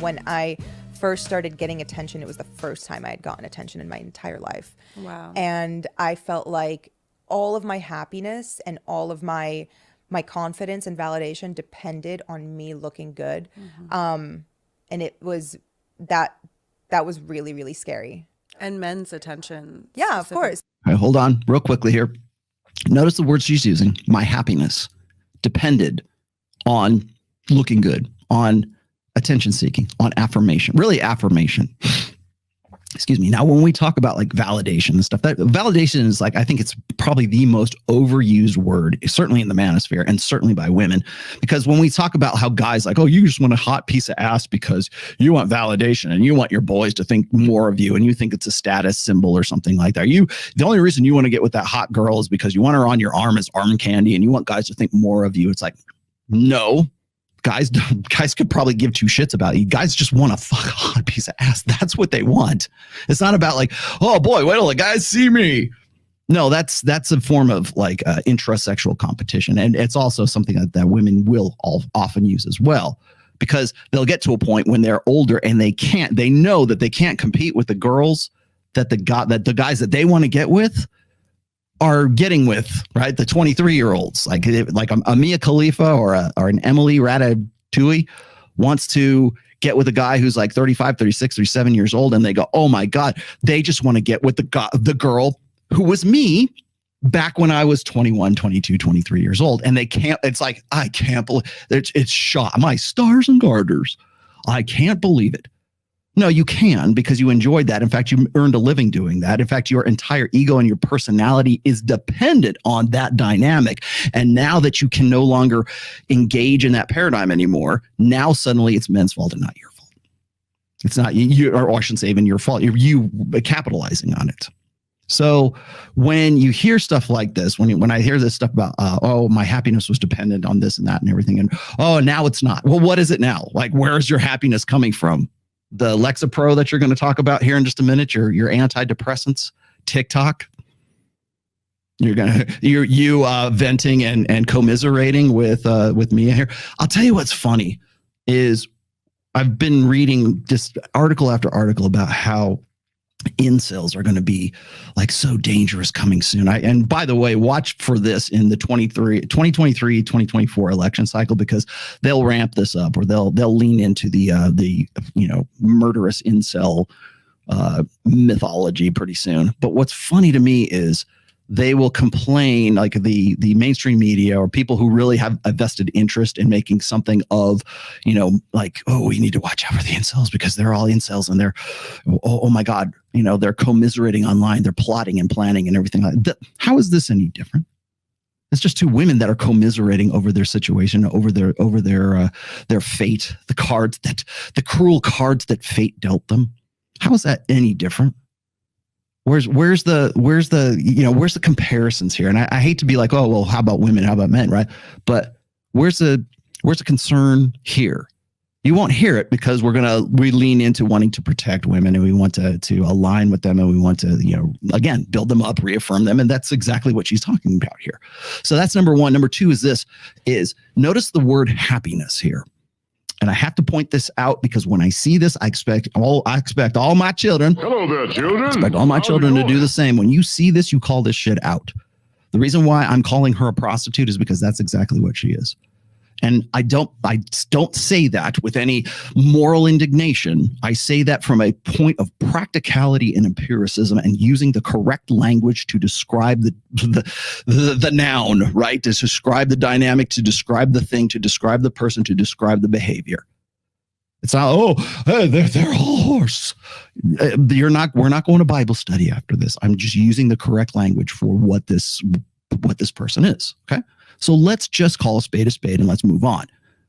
When I first started getting attention, it was the first time I had gotten attention in my entire life. Wow. And I felt like all of my happiness and all of my confidence and validation depended on me looking good. And it was that was really, really scary. And men's attention. Yeah, of course. All right, hold on real quickly here. Notice the words she's using. My happiness depended on looking good, on attention seeking, on affirmation, really affirmation. Excuse me. Now, when we talk about like validation and stuff, that validation is like, I think it's probably the most overused word, certainly in the manosphere and certainly by women, because when we talk about how guys like, oh, you just want a hot piece of ass because you want validation and you want your boys to think more of you and you think it's a status symbol or something like that. The only reason you want to get with that hot girl is because you want her on your arm as arm candy and you want guys to think more of you. It's like, no. Guys could probably give two shits about you. Guys just want a fucking hot piece of ass. That's what they want. It's not about like, oh boy, wait till the guys see me. No, that's a form of like intrasexual competition. And it's also something that women will often use as well, because they'll get to a point when they're older and they know that they can't compete with the girls that the guys that they want to get with are getting with, right? The 23-year-olds, like a Mia Khalifa or an Emily Ratatouille wants to get with a guy who's like 35, 36, 37 years old. And they go, oh my God, they just want to get with the girl who was me back when I was 21, 22, 23 years old. And they can't, it's like, I can't believe it's shot. My stars and garters. I can't believe it. No, you can, because you enjoyed that. In fact, you earned a living doing that. In fact, your entire ego and your personality is dependent on that dynamic. And now that you can no longer engage in that paradigm anymore, now suddenly it's men's fault and not your fault. It's not you, or I shouldn't say even your fault. You capitalizing on it. So when you hear stuff like this, when I hear this stuff about, oh, my happiness was dependent on this and that and everything, and oh, now it's not. Well, what is it now? Like, where is your happiness coming from? The Lexapro that you're going to talk about here in just a minute, your antidepressants, TikTok. You're venting and commiserating with Mia here. I'll tell you what's funny is I've been reading just article after article about how incels are going to be like so dangerous coming soon. And by the way, watch for this in the 2023-2024 election cycle, because they'll ramp this up, or they'll lean into the murderous incel mythology pretty soon. But what's funny to me is they will complain, like the mainstream media or people who really have a vested interest in making something of, like, oh, we need to watch out for the incels because they're all incels and they're, oh my God, they're commiserating online, they're plotting and planning and everything like that. How is this any different? It's just two women that are commiserating over their situation, over their fate, the cruel cards that fate dealt them. How is that any different? Where's the comparisons here? And I hate to be like, oh, well, how about women? How about men? Right. But where's the concern here? You won't hear it because we lean into wanting to protect women, and we want to align with them, and we want to, again, build them up, reaffirm them. And that's exactly what she's talking about here. So that's number one. Number two is notice the word happiness here. And I have to point this out because when I see this, I expect all my children. Hello there, children. I expect all my children to do the same. When you see this, you call this shit out. The reason why I'm calling her a prostitute is because that's exactly what she is. And I don't say that with any moral indignation. I say that from a point of practicality and empiricism, and using the correct language to describe the noun, right? To describe the dynamic, to describe the thing, to describe the person, to describe the behavior. It's not, they're all horse. We're not going to Bible study after this. I'm just using the correct language for what this person is. Okay. So let's just call a spade, and let's move on.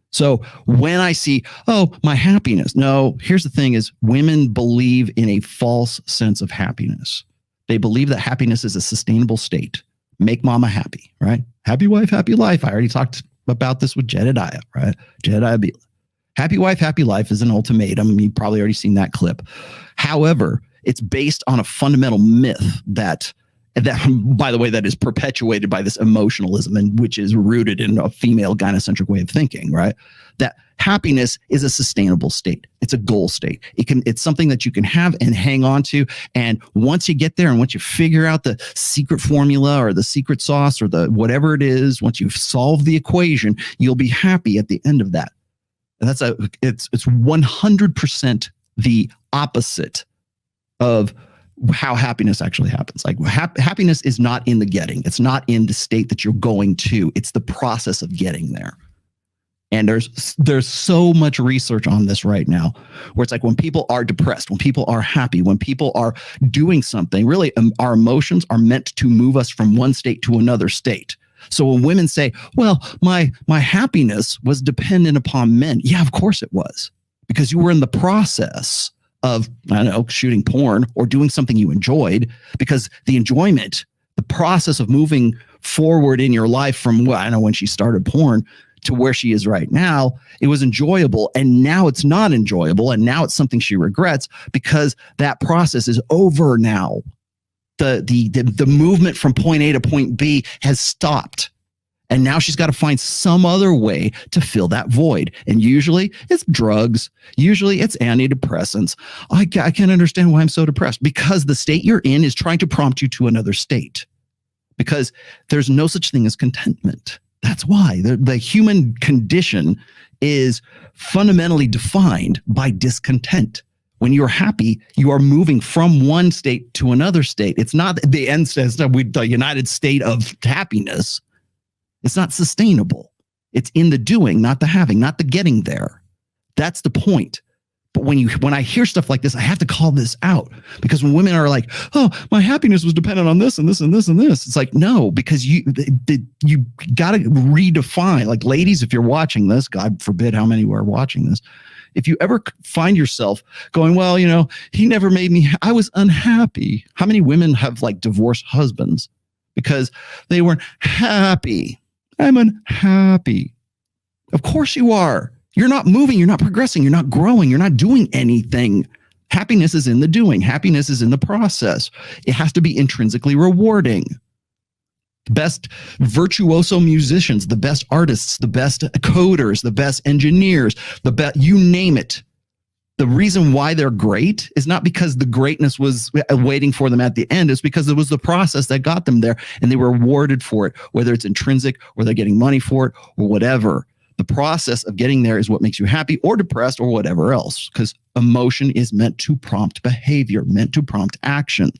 So when I see, oh, my happiness. No, here's the thing is women believe in a false sense of happiness. They believe that happiness is a sustainable state. Make mama happy, right? Happy wife, happy life. I already talked about this with Jedediah, right? Jedediah Bila. Happy wife, happy life is an ultimatum. You've probably already seen that clip. However, it's based on a fundamental myth that, by the way, that is perpetuated by this emotionalism, and which is rooted in a female gynocentric way of thinking, right? That happiness is a sustainable state. It's a goal state. It's something that you can have and hang on to. And once you get there and once you figure out the secret formula or the secret sauce or the whatever it is, once you've solved the equation, you'll be happy at the end of that. And it's 100% the opposite of how happiness actually happens. Like happiness is not in the getting. It's not in the state that you're going to. It's the process of getting there. And there's so much research on this right now, where it's like when people are depressed, when people are happy, when people are doing something, really our emotions are meant to move us from one state to another state. So when women say, well, my happiness was dependent upon men. Yeah, of course it was, because you were in the process of, I don't know, shooting porn or doing something you enjoyed, because the enjoyment, the process of moving forward in your life from, well, I don't know, when she started porn to where she is right now, it was enjoyable. And now it's not enjoyable. And now it's something she regrets because that process is over now. The movement from point A to point B has stopped. And now she's got to find some other way to fill that void. And usually it's drugs. Usually it's antidepressants. I can't understand why I'm so depressed, because the state you're in is trying to prompt you to another state, because there's no such thing as contentment. That's why the human condition is fundamentally defined by discontent. When you're happy, you are moving from one state to another state. It's not the end state, the United State of happiness. It's not sustainable. It's in the doing, not the having, not the getting there. That's the point. But when I hear stuff like this, I have to call this out, because when women are like, oh, my happiness was dependent on this and this and this and this. It's like, no, because you got to redefine. Like, ladies, if you're watching this, God forbid how many were watching this, if you ever find yourself going, well, you know, he never made me, I was unhappy. How many women have like divorced husbands because they weren't happy? I'm unhappy. Of course you are. You're not moving. You're not progressing. You're not growing. You're not doing anything. Happiness is in the doing. Happiness is in the process. It has to be intrinsically rewarding. The best virtuoso musicians, the best artists, the best coders, the best engineers, the best, you name it. The reason why they're great is not because the greatness was waiting for them at the end. It's because it was the process that got them there, and they were rewarded for it, whether it's intrinsic or they're getting money for it or whatever. The process of getting there is what makes you happy or depressed or whatever else, because emotion is meant to prompt behavior, meant to prompt action.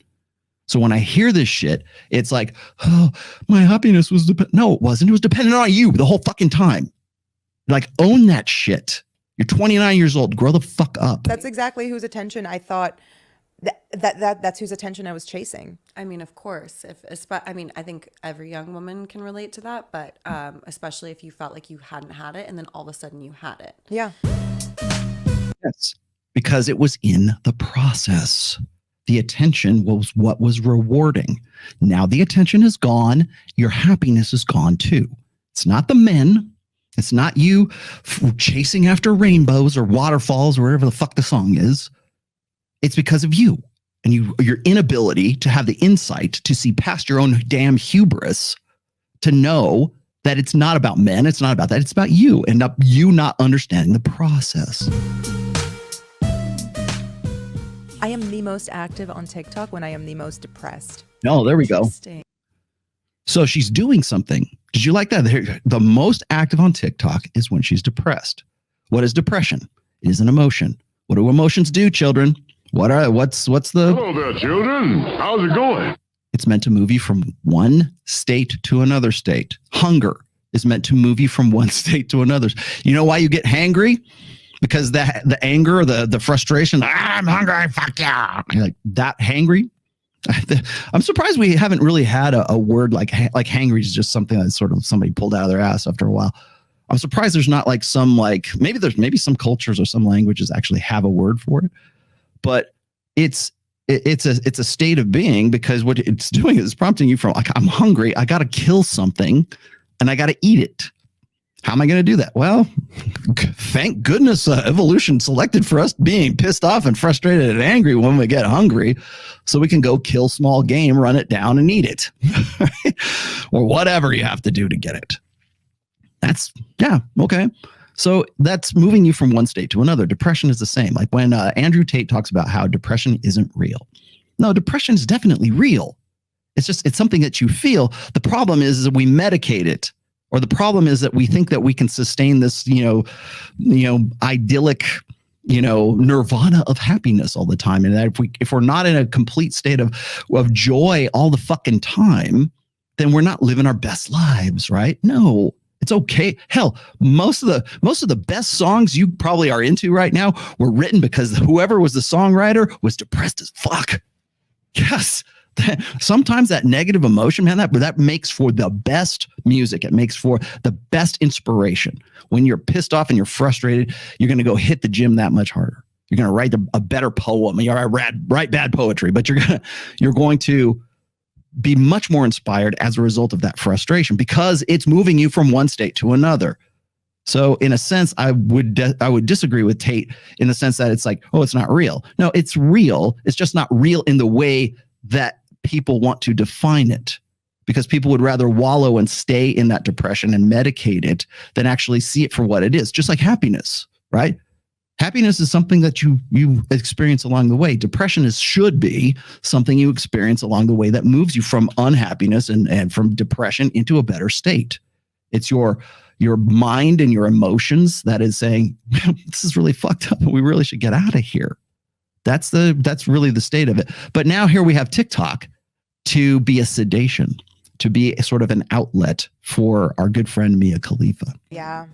So when I hear this shit, it's like, oh, my happiness was no, it wasn't. It was dependent on you the whole fucking time. Like, own that shit. You're 29 years old. Grow the fuck up. That's exactly whose attention I thought that's whose attention I was chasing. I mean, of course, I think every young woman can relate to that, but especially if you felt like you hadn't had it and then all of a sudden you had it. Yeah. Yes, because it was in the process. The attention was what was rewarding. Now the attention is gone. Your happiness is gone too. It's not the men. It's not you chasing after rainbows or waterfalls or whatever the fuck the song is. It's because of you and your inability to have the insight to see past your own damn hubris, to know that it's not about men. It's not about that. It's about you, and you not understanding the process. I am the most active on TikTok when I am the most depressed. No, there we go. So she's doing something. Did you like that? The most active on TikTok is when she's depressed. What is depression? It is an emotion. What do emotions do, children? What's the... Hello there, children. How's it going? It's meant to move you from one state to another state. Hunger is meant to move you from one state to another. You know why you get hangry? Because the anger, the frustration, I'm hungry, fuck yeah. You're like, that hangry? I'm surprised we haven't really had a word like hangry is just something that sort of somebody pulled out of their ass after a while. I'm surprised there's not like some, like, maybe some cultures or some languages actually have a word for it. But it's a state of being, because what it's doing is prompting you from, like, I'm hungry, I got to kill something, and I got to eat it. How am I going to do that? Well, thank goodness evolution selected for us being pissed off and frustrated and angry when we get hungry, so we can go kill small game, run it down, and eat it. Or whatever you have to do to get it. Yeah, okay. So that's moving you from one state to another. Depression is the same. Like when Andrew Tate talks about how depression isn't real. No, depression is definitely real. It's something that you feel. The problem is that we medicate it, or the problem is that we think that we can sustain this, idyllic, nirvana of happiness all the time. And that if we're not in a complete state of joy all the fucking time, then we're not living our best lives, right? No, it's okay. Hell, most of the best songs you probably are into right now were written because whoever was the songwriter was depressed as fuck. Yes. Sometimes that negative emotion, man, that makes for the best music. It makes for the best inspiration. When you're pissed off and you're frustrated, you're going to go hit the gym that much harder. You're going to write a better poem. You're write bad poetry, but you're going to be much more inspired as a result of that frustration because it's moving you from one state to another. So in a sense, I would disagree with Tate in the sense that it's like, oh, it's not real. No, it's real. It's just not real in the way that people want to define it, because people would rather wallow and stay in that depression and medicate it than actually see it for what it is. Just like happiness, right? Happiness is something that you experience along the way. Depression should be something you experience along the way that moves you from unhappiness and from depression into a better state. It's your mind and your emotions that is saying, this is really fucked up, and we really should get out of here. That's really the state of it. But now here we have TikTok to be a sedation, to be a sort of an outlet for our good friend Mia Khalifa. Yeah.